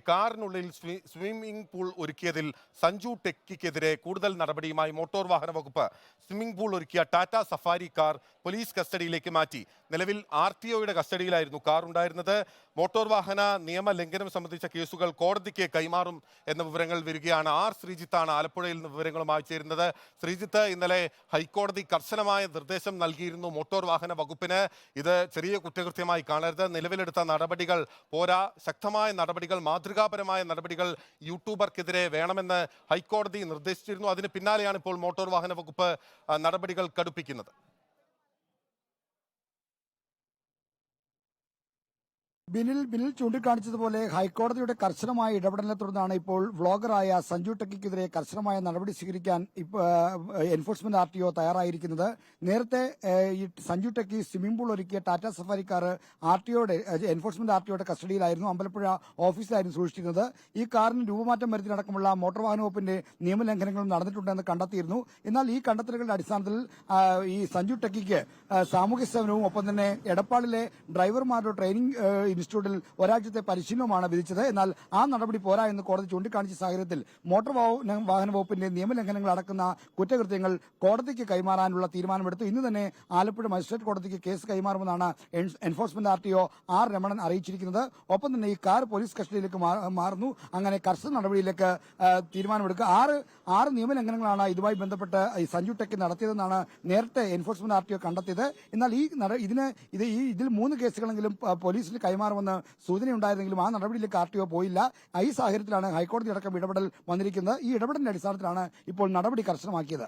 കാറിനുള്ളിൽ swimming pool ഒരുക്കിയതിൽ Sanju ടെക്കിക്കെതിരെ കൂടുതൽ നടപടിയുമായി motor വാഹന വകുപ്പ് സ്വിമ്മിംഗ് പൂൾ ഒരുക്കിയ ടാറ്റ സഫാരി കാർ പോലീസ് കസ്റ്റഡിയിലേക്ക് മാറ്റി. നിലവിൽ RTOയുടെ കസ്റ്റഡിയിലായിരുന്നു കാർ ഉണ്ടായിരുന്നത്. മോട്ടോർ വാഹന നിയമ ലംഘനം സംബന്ധിച്ച കേസുകൾ കോടതിക്ക് കൈമാറും എന്ന വിവരങ്ങൾ വരികയാണ്. ശ്രീജിത്താണ് ആലപ്പുഴയിൽ നിന്ന് വിവരങ്ങളുമായി ചേരുന്നത്. ശ്രീജിത്ത്, ഇന്നലെ ഹൈക്കോടതി കർശനമായ നിർദ്ദേശം നൽകിയിരുന്നു മോട്ടോർ വാഹന വകുപ്പിന്. ഇത് ചെറിയ കുറ്റകൃത്യമായി കാണരുത്, നിലവിലെടുത്ത നടപടികൾ പോരാ, ശക്തമായ നടപടികൾ, മാതൃകാപരമായ നടപടികൾ യൂട്യൂബർക്കെതിരെ വേണമെന്ന് ഹൈക്കോടതി നിർദ്ദേശിച്ചിരുന്നു. അതിന് പിന്നാലെയാണ് ഇപ്പോൾ മോട്ടോർ വാഹന വകുപ്പ് നടപടികൾ കടുപ്പിക്കുന്നത്. ബിനിൽ ചൂണ്ടിക്കാണിച്ചതുപോലെ ഹൈക്കോടതിയുടെ കർശനമായ ഇടപെടലിനെ തുടർന്നാണ് ഇപ്പോൾ വ്ളോഗറായ സഞ്ജു ടെക്കിക്കെതിരെ കർശനമായ നടപടി സ്വീകരിക്കാൻ എൻഫോഴ്സ്മെന്റ് RTO തയ്യാറായിരിക്കുന്നത്. നേരത്തെ ഈ സഞ്ജു ടെക്കി സ്വിമ്മിംഗ് പൂൾ ഒരുക്കിയ ടാറ്റ സഫാരി കാർ എൻഫോഴ്സ്മെന്റ് RTOയുടെ കസ്റ്റഡിയിലായിരുന്നു, അമ്പലപ്പുഴ ഓഫീസിലായിരുന്നു സൂക്ഷിച്ചിരുന്നത്. ഈ കാറിന് രൂപമാറ്റം വരുത്തിയടക്കമുള്ള മോട്ടോർ വാഹന വകുപ്പിന്റെ നിയമലംഘനങ്ങളും നടന്നിട്ടുണ്ടെന്ന് കണ്ടെത്തിയിരുന്നു. എന്നാൽ ഈ കണ്ടെത്തലുകളുടെ അടിസ്ഥാനത്തിൽ ഈ സഞ്ജു ടെക്കിക്ക് സാമൂഹ്യ സേവനവും ഒപ്പം തന്നെ എടപ്പാളിലെ ഡ്രൈവർമാരുടെ ട്രെയിനിംഗ് ഇൻസ്റ്റിറ്റ്യൂട്ടിൽ ഒരാഴ്ചത്തെ പരിശീലനമാണ് വിധിച്ചത്. എന്നാൽ ആ നടപടി പോരാ എന്ന് കോടതി ചൂണ്ടിക്കാണിച്ച സാഹചര്യത്തിൽ മോട്ടോർ വാഹന വകുപ്പിന്റെ നിയമലംഘനങ്ങൾ അടക്കുന്ന കുറ്റകൃത്യങ്ങൾ കോടതിക്ക് കൈമാറാനുള്ള തീരുമാനമെടുത്തു. ഇന്ന് തന്നെ ആലപ്പുഴ മജിസ്ട്രേറ്റ് കോടതിക്ക് കേസ് കൈമാറുമെന്നാണ് എൻഫോഴ്സ്മെന്റ് RTO രമണൻ അറിയിച്ചിരിക്കുന്നത്. ഒപ്പം തന്നെ ഈ കാർ പോലീസ് കസ്റ്റഡിയിലേക്ക് മാറുന്നു. അങ്ങനെ കർശന നടപടിയിലേക്ക് തീരുമാനമെടുക്കുക. ആറ് നിയമലംഘനങ്ങളാണ് ഇതുമായി ബന്ധപ്പെട്ട് ഈ സഞ്ജു ടെക്കി നടത്തിയതെന്നാണ് നേരത്തെ എൻഫോഴ്സ്മെന്റ് RTO കണ്ടെത്തിയത്. എന്നാൽ ഇതിൽ 3 കേസുകളെങ്കിലും പോലീസിന് കൈമാറുമെന്ന് സൂചനയുണ്ടായിരുന്നെങ്കിലും ആ നടപടിയിലേക്ക് RTO പോയില്ല. ഈ സാഹചര്യത്തിലാണ് ഹൈക്കോടതി അടക്കം ഇടപെടൽ വന്നിരിക്കുന്നത്. ഈ ഇടപെടലിന്റെ അടിസ്ഥാനത്തിലാണ് ഇപ്പോൾ നടപടി കർശനമാക്കിയത്.